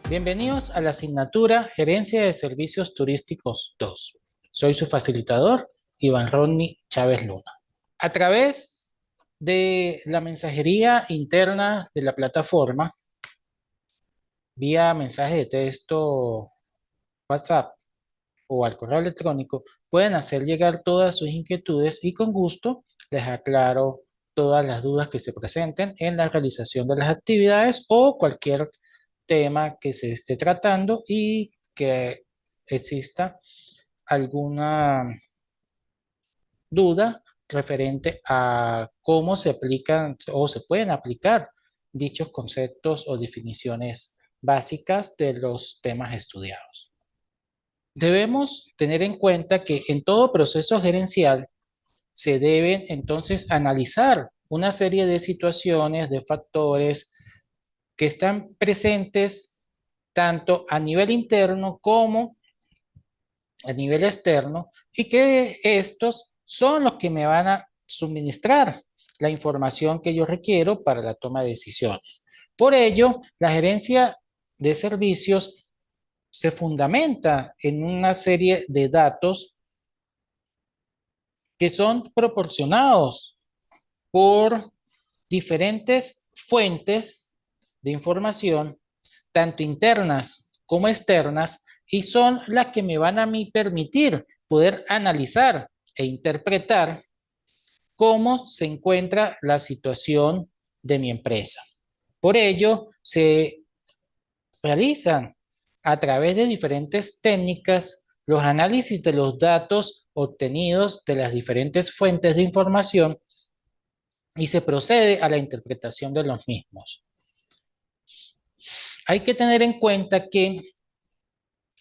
Bienvenidos a la asignatura Gerencia de Servicios Turísticos 2. Soy su facilitador, Iván Rodney Chávez Luna. A través de la mensajería interna de la plataforma, vía mensaje de texto, WhatsApp o al correo electrónico, pueden hacer llegar todas sus inquietudes y con gusto les aclaro todas las dudas que se presenten en la realización de las actividades o cualquier tema que se esté tratando y que exista alguna duda referente a cómo se aplican o se pueden aplicar dichos conceptos o definiciones básicas de los temas estudiados. Debemos tener en cuenta que en todo proceso gerencial se deben entonces analizar una serie de situaciones, de factores que están presentes tanto a nivel interno como a nivel externo y que estos son los que me van a suministrar la información que yo requiero para la toma de decisiones. Por ello, la gerencia de servicios se fundamenta en una serie de datos que son proporcionados por diferentes fuentes de información, tanto internas como externas, y son las que me van a mí permitir poder analizar e interpretar cómo se encuentra la situación de mi empresa. Por ello, se realizan a través de diferentes técnicas los análisis de los datos obtenidos de las diferentes fuentes de información y se procede a la interpretación de los mismos. Hay que tener en cuenta que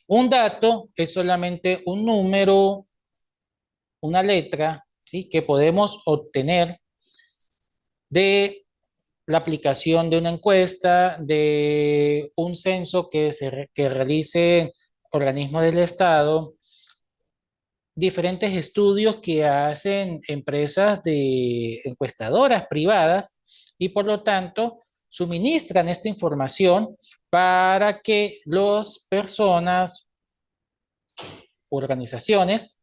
un dato es solamente un número, una letra, ¿sí?, que podemos obtener de la aplicación de una encuesta, de un censo que realice organismos del Estado, diferentes estudios que hacen empresas de encuestadoras privadas y por lo tanto suministran esta información para que las personas, organizaciones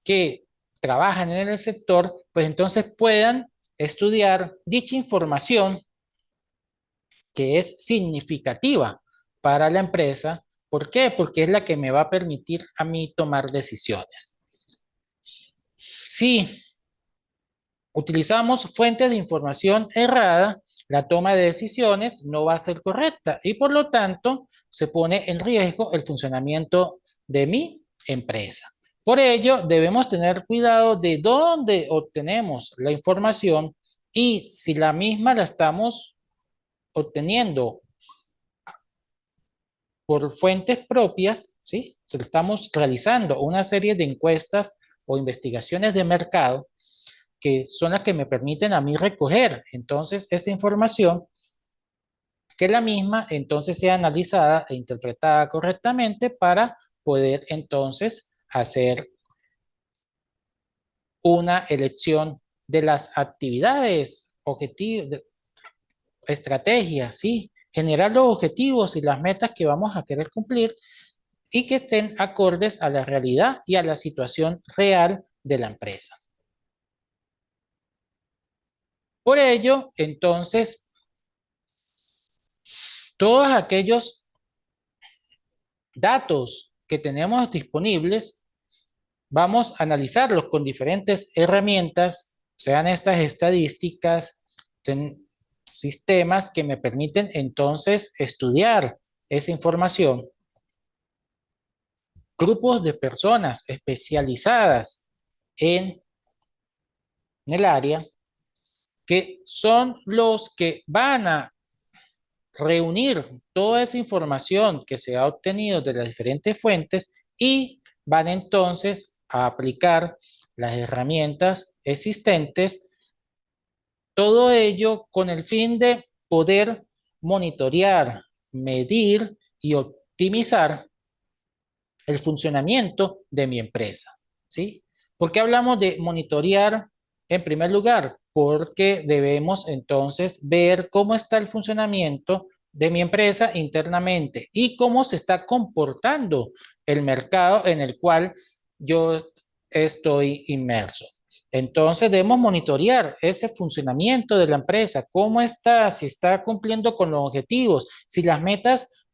que trabajan en el sector, pues entonces puedan estudiar dicha información que es significativa para la empresa. ¿Por qué? Porque es la que me va a permitir a mí tomar decisiones. Si utilizamos fuentes de información errada, la toma de decisiones no va a ser correcta y por lo tanto se pone en riesgo el funcionamiento de mi empresa. Por ello, debemos tener cuidado de dónde obtenemos la información y si la misma la estamos obteniendo por fuentes propias, ¿sí? Si estamos realizando una serie de encuestas o investigaciones de mercado que son las que me permiten a mí recoger entonces esa información, que la misma entonces sea analizada e interpretada correctamente para poder entonces hacer una elección de las actividades, objetivos, estrategias, ¿sí? Generar los objetivos y las metas que vamos a querer cumplir y que estén acordes a la realidad y a la situación real de la empresa. Por ello, entonces, todos aquellos datos que tenemos disponibles, vamos a analizarlos con diferentes herramientas, sean estas estadísticas, sistemas que me permiten entonces estudiar esa información, grupos de personas especializadas en el área, que son los que van a reunir toda esa información que se ha obtenido de las diferentes fuentes y van entonces a aplicar las herramientas existentes, todo ello con el fin de poder monitorear, medir y optimizar el funcionamiento de mi empresa, ¿sí? ¿Por qué hablamos de monitorear en primer lugar? Porque debemos entonces ver cómo está el funcionamiento de mi empresa internamente y cómo se está comportando el mercado en el cual yo estoy inmerso. Entonces debemos monitorear ese funcionamiento de la empresa, cómo está, si está cumpliendo con los objetivos, si las metas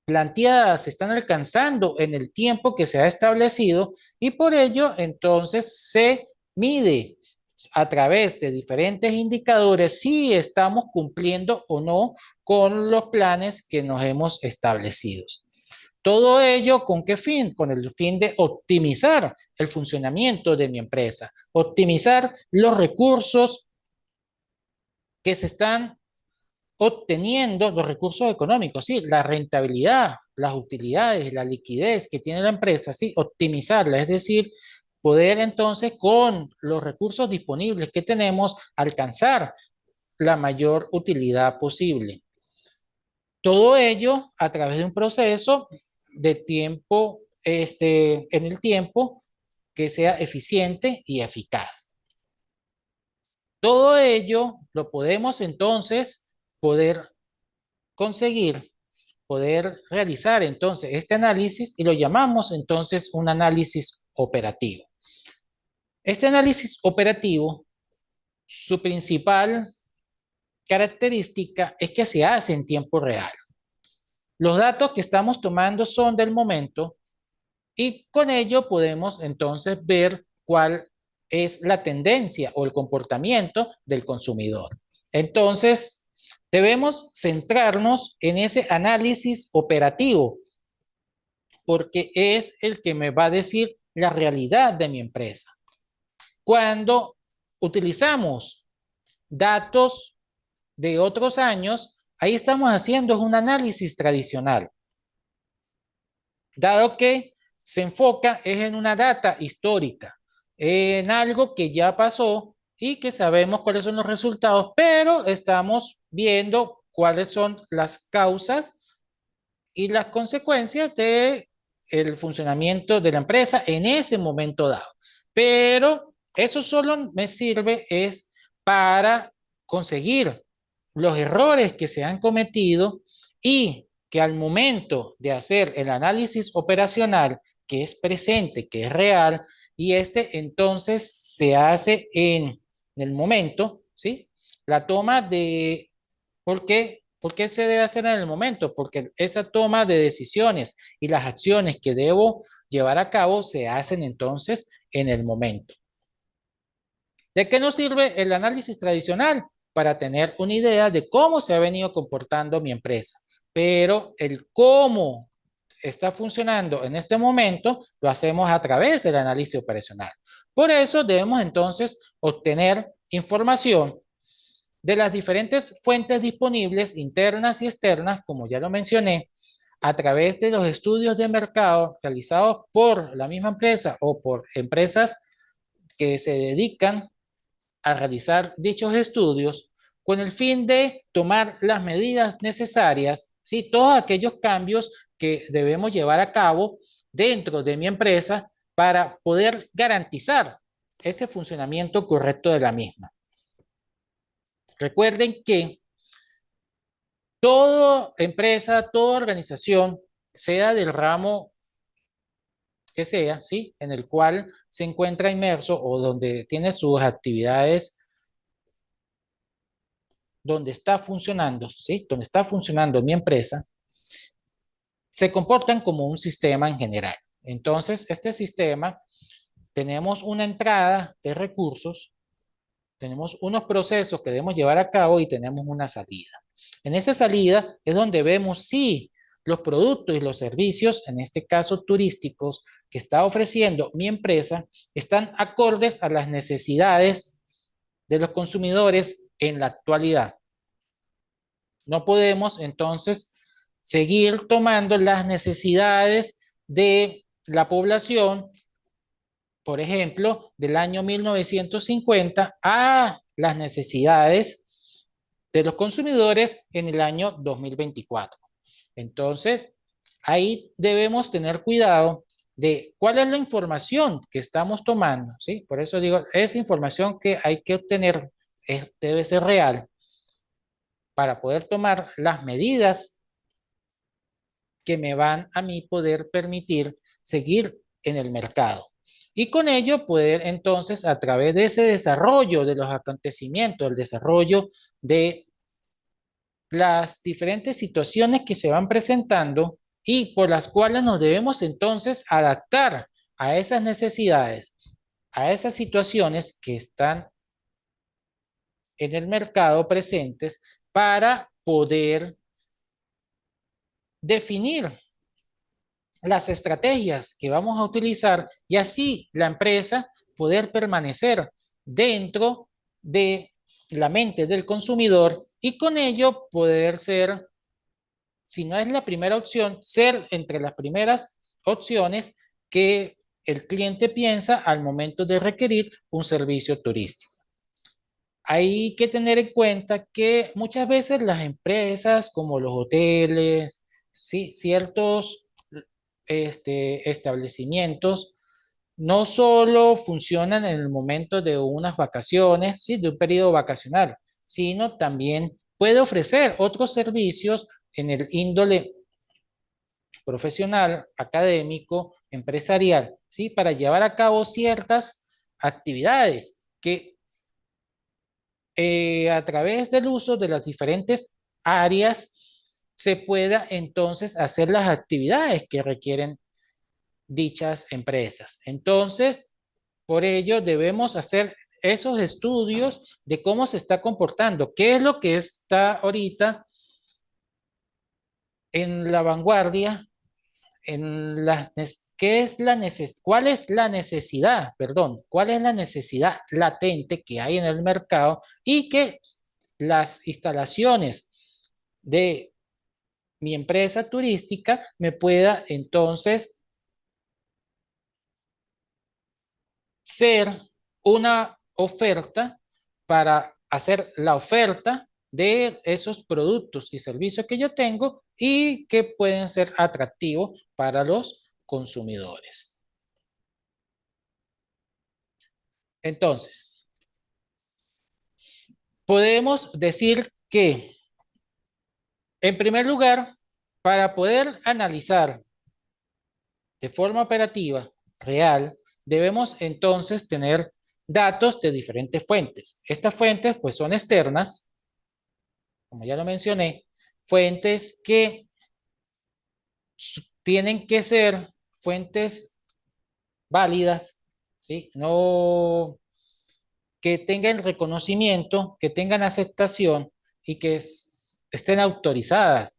planteadas se están alcanzando en el tiempo que se ha establecido y por ello entonces se mide a través de diferentes indicadores si estamos cumpliendo o no con los planes que nos hemos establecido. Todo ello, ¿con qué fin? Con el fin de optimizar el funcionamiento de mi empresa, optimizar los recursos que se están obteniendo, los recursos económicos, sí, la rentabilidad, las utilidades, la liquidez que tiene la empresa, sí, optimizarla, es decir, poder entonces con los recursos disponibles que tenemos alcanzar la mayor utilidad posible. Todo ello a través de un proceso de tiempo, en el tiempo que sea eficiente y eficaz. Todo ello lo podemos entonces poder conseguir, poder realizar entonces este análisis y lo llamamos entonces un análisis operativo. Este análisis operativo, su principal característica es que se hace en tiempo real. Los datos que estamos tomando son del momento y con ello podemos entonces ver cuál es la tendencia o el comportamiento del consumidor. Entonces, debemos centrarnos en ese análisis operativo porque es el que me va a decir la realidad de mi empresa. Cuando utilizamos datos de otros años, ahí estamos haciendo un análisis tradicional, dado que se enfoca es en una data histórica, en algo que ya pasó y que sabemos cuáles son los resultados, pero estamos viendo cuáles son las causas y las consecuencias de el funcionamiento de la empresa en ese momento dado. Pero eso solo me sirve es para conseguir los errores que se han cometido y que al momento de hacer el análisis operacional, que es presente, que es real, y este entonces se hace en el momento, ¿sí? La toma de, ¿por qué? ¿Por qué se debe hacer en el momento? Porque esa toma de decisiones y las acciones que debo llevar a cabo se hacen entonces en el momento. ¿De qué nos sirve el análisis tradicional? Para tener una idea de cómo se ha venido comportando mi empresa. Pero el cómo está funcionando en este momento lo hacemos a través del análisis operacional. Por eso debemos entonces obtener información de las diferentes fuentes disponibles, internas y externas, como ya lo mencioné, a través de los estudios de mercado realizados por la misma empresa o por empresas que se dedican a realizar dichos estudios con el fin de tomar las medidas necesarias, ¿sí? Todos aquellos cambios que debemos llevar a cabo dentro de mi empresa para poder garantizar ese funcionamiento correcto de la misma. Recuerden que toda empresa, toda organización, sea del ramo que sea, ¿sí? En el cual se encuentra inmerso o donde tiene sus actividades, donde está funcionando, ¿sí? Donde está funcionando mi empresa, se comportan como un sistema en general. Entonces, este sistema, tenemos una entrada de recursos, tenemos unos procesos que debemos llevar a cabo y tenemos una salida. En esa salida es donde vemos si los productos y los servicios, en este caso turísticos, que está ofreciendo mi empresa, están acordes a las necesidades de los consumidores en la actualidad. No podemos entonces seguir tomando las necesidades de la población, por ejemplo, del año 1950 a las necesidades de los consumidores en el año 2024. Entonces, ahí debemos tener cuidado de cuál es la información que estamos tomando, ¿sí? Por eso digo, esa información que hay que obtener debe ser real para poder tomar las medidas que me van a mí poder permitir seguir en el mercado. Y con ello poder entonces, a través de ese desarrollo de los acontecimientos, el desarrollo de las diferentes situaciones que se van presentando y por las cuales nos debemos entonces adaptar a esas necesidades, a esas situaciones que están en el mercado presentes para poder definir las estrategias que vamos a utilizar y así la empresa poder permanecer dentro de la mente del consumidor y con ello poder ser, si no es la primera opción, ser entre las primeras opciones que el cliente piensa al momento de requerir un servicio turístico. Hay que tener en cuenta que muchas veces las empresas como los hoteles, ¿sí? Ciertos establecimientos no solo funcionan en el momento de unas vacaciones, ¿sí? De un periodo vacacional, sino también puede ofrecer otros servicios en el índole profesional, académico, empresarial, ¿sí? Para llevar a cabo ciertas actividades que a través del uso de las diferentes áreas se pueda entonces hacer las actividades que requieren dichas empresas. Entonces, por ello debemos hacer esos estudios de cómo se está comportando, qué es lo que está ahorita en la vanguardia, en las, qué es la cuál es la necesidad, perdón, cuál es la necesidad latente que hay en el mercado y que las instalaciones de mi empresa turística me pueda entonces ser una oferta para hacer la oferta de esos productos y servicios que yo tengo y que pueden ser atractivos para los consumidores. Entonces, podemos decir que, en primer lugar, para poder analizar de forma operativa, real, debemos entonces tener datos de diferentes fuentes. Estas fuentes pues son externas, como ya lo mencioné, fuentes que tienen que ser fuentes válidas, ¿sí? No que tengan reconocimiento, que tengan aceptación y que estén autorizadas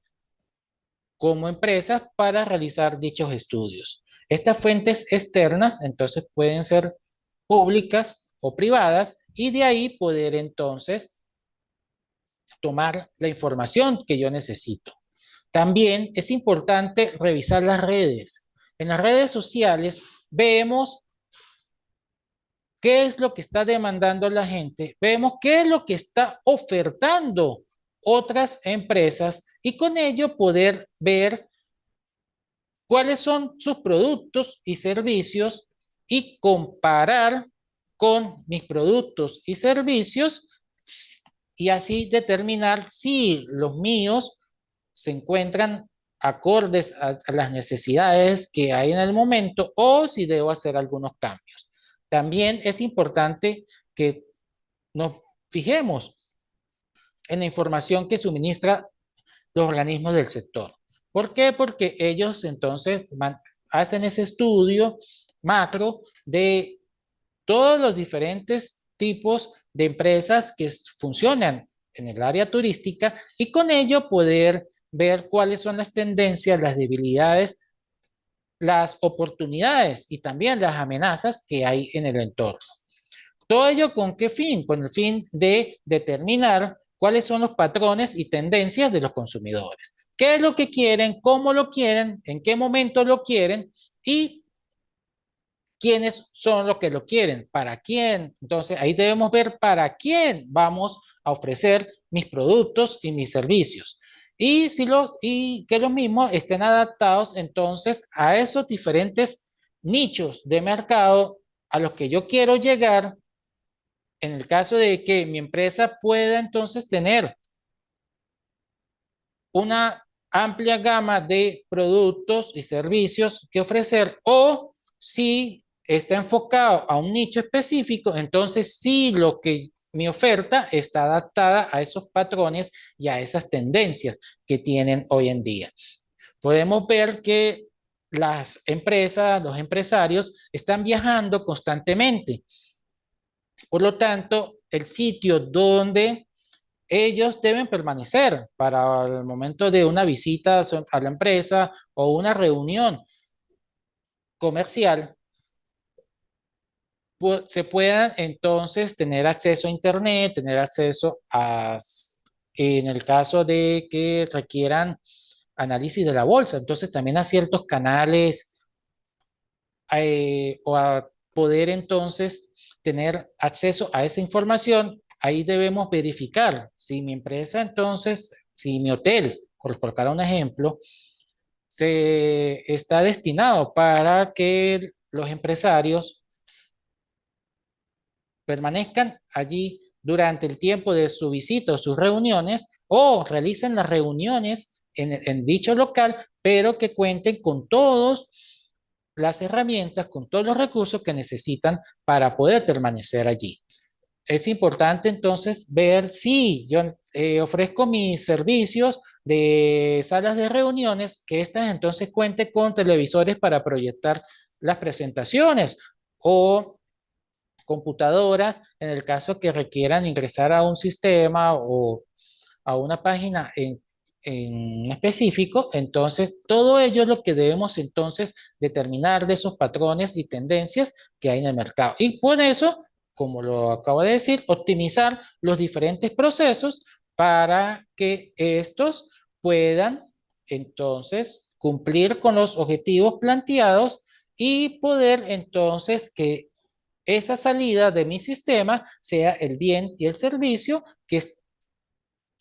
como empresas para realizar dichos estudios. Estas fuentes externas entonces pueden ser públicas o privadas y de ahí poder entonces tomar la información que yo necesito. También es importante revisar las redes. En las redes sociales vemos qué es lo que está demandando la gente, vemos qué es lo que está ofertando otras empresas y con ello poder ver cuáles son sus productos y servicios y comparar con mis productos y servicios y así determinar si los míos se encuentran acordes a las necesidades que hay en el momento o si debo hacer algunos cambios. También es importante que nos fijemos en la información que suministra los organismos del sector. ¿Por qué? Porque ellos entonces hacen ese estudio macro de todos los diferentes tipos de empresas que funcionan en el área turística y con ello poder ver cuáles son las tendencias, las debilidades, las oportunidades y también las amenazas que hay en el entorno. Todo ello con qué fin? Con el fin de determinar cuáles son los patrones y tendencias de los consumidores. ¿Qué es lo que quieren? ¿Cómo lo quieren? ¿En qué momento lo quieren? Y quiénes son los que lo quieren, para quién. Entonces, ahí debemos ver para quién vamos a ofrecer mis productos y mis servicios. Y que los mismos estén adaptados entonces a esos diferentes nichos de mercado a los que yo quiero llegar en el caso de que mi empresa pueda entonces tener una amplia gama de productos y servicios que ofrecer, o si está enfocado a un nicho específico, entonces sí lo que mi oferta está adaptada a esos patrones y a esas tendencias que tienen hoy en día. Podemos ver que las empresas, los empresarios están viajando constantemente. Por lo tanto, el sitio donde ellos deben permanecer para el momento de una visita a la empresa o una reunión comercial, se puedan entonces tener acceso a Internet, tener acceso a, en el caso de que requieran análisis de la bolsa, entonces también a ciertos canales o a poder entonces tener acceso a esa información. Ahí debemos verificar si mi empresa entonces, si mi hotel, por colocar un ejemplo, se está destinado para que los empresarios permanezcan allí durante el tiempo de su visita o sus reuniones, o realicen las reuniones en dicho local, pero que cuenten con todas las herramientas, con todos los recursos que necesitan para poder permanecer allí. Es importante entonces ver si yo ofrezco mis servicios de salas de reuniones, que estas entonces cuenten con televisores para proyectar las presentaciones, o computadoras en el caso que requieran ingresar a un sistema o a una página en específico. Entonces todo ello es lo que debemos entonces determinar de esos patrones y tendencias que hay en el mercado. Y por eso, como lo acabo de decir, optimizar los diferentes procesos para que estos puedan entonces cumplir con los objetivos planteados y poder entonces que esa salida de mi sistema sea el bien y el servicio que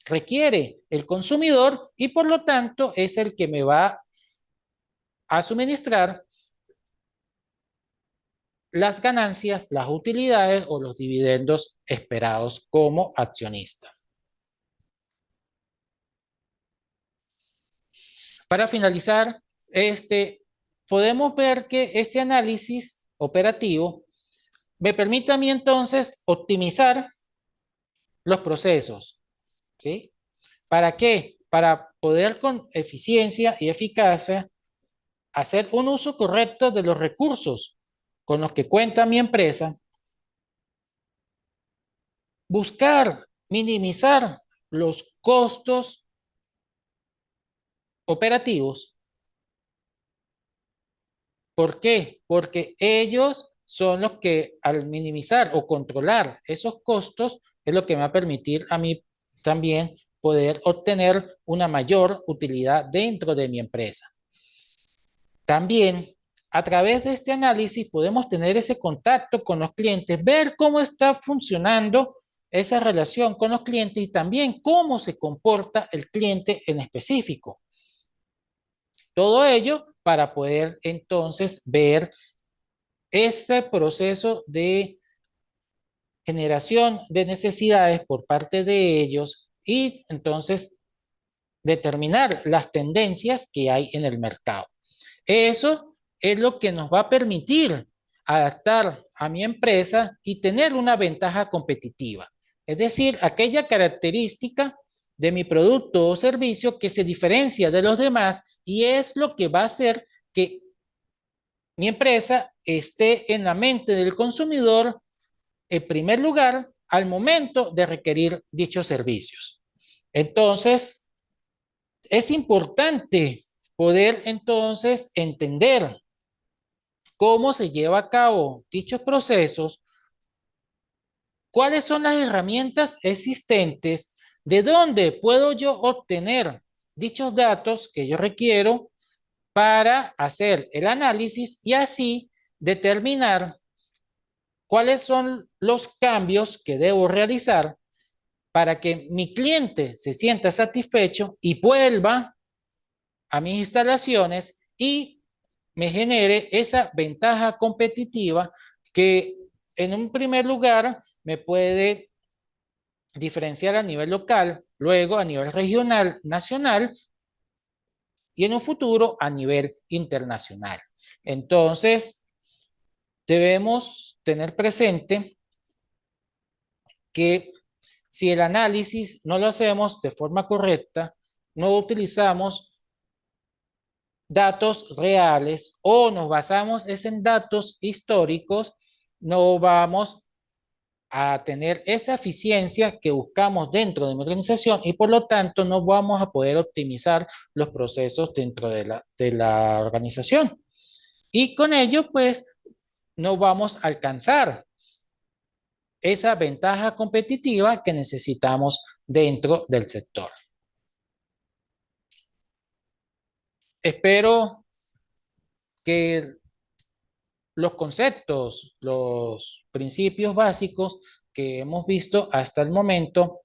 requiere el consumidor, y por lo tanto es el que me va a suministrar las ganancias, las utilidades o los dividendos esperados como accionista. Para finalizar, podemos ver que este análisis operativo me permite a mí entonces optimizar los procesos, ¿sí? ¿Para qué? Para poder con eficiencia y eficacia hacer un uso correcto de los recursos con los que cuenta mi empresa, buscar minimizar los costos operativos. ¿Por qué? Porque ellos son los que al minimizar o controlar esos costos es lo que me va a permitir a mí también poder obtener una mayor utilidad dentro de mi empresa. También a través de este análisis podemos tener ese contacto con los clientes, ver cómo está funcionando esa relación con los clientes y también cómo se comporta el cliente en específico. Todo ello para poder entonces ver este proceso de generación de necesidades por parte de ellos y entonces determinar las tendencias que hay en el mercado. Eso es lo que nos va a permitir adaptar a mi empresa y tener una ventaja competitiva. Es decir, aquella característica de mi producto o servicio que se diferencia de los demás, y es lo que va a hacer que mi empresa esté en la mente del consumidor en primer lugar al momento de requerir dichos servicios. Entonces, es importante poder entonces entender cómo se lleva a cabo dichos procesos, cuáles son las herramientas existentes, de dónde puedo yo obtener dichos datos que yo requiero para hacer el análisis y así determinar cuáles son los cambios que debo realizar para que mi cliente se sienta satisfecho y vuelva a mis instalaciones y me genere esa ventaja competitiva que en un primer lugar me puede diferenciar a nivel local, luego a nivel regional, nacional y en un futuro a nivel internacional. Entonces, debemos tener presente que si el análisis no lo hacemos de forma correcta, no utilizamos datos reales o nos basamos en datos históricos, no vamos a tener esa eficiencia que buscamos dentro de mi organización y por lo tanto no vamos a poder optimizar los procesos dentro de la organización. Y con ello, pues, no vamos a alcanzar esa ventaja competitiva que necesitamos dentro del sector. Espero que los conceptos, los principios básicos que hemos visto hasta el momento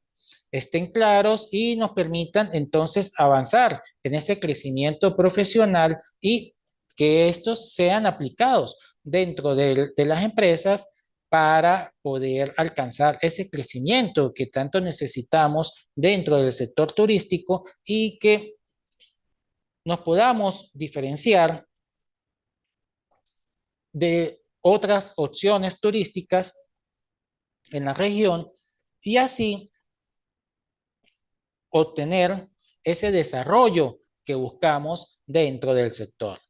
estén claros y nos permitan entonces avanzar en ese crecimiento profesional y que estos sean aplicados dentro de las empresas para poder alcanzar ese crecimiento que tanto necesitamos dentro del sector turístico y que nos podamos diferenciar de otras opciones turísticas en la región y así obtener ese desarrollo que buscamos dentro del sector.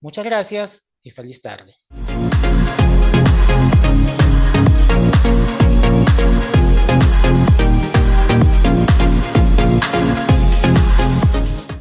Muchas gracias y feliz tarde.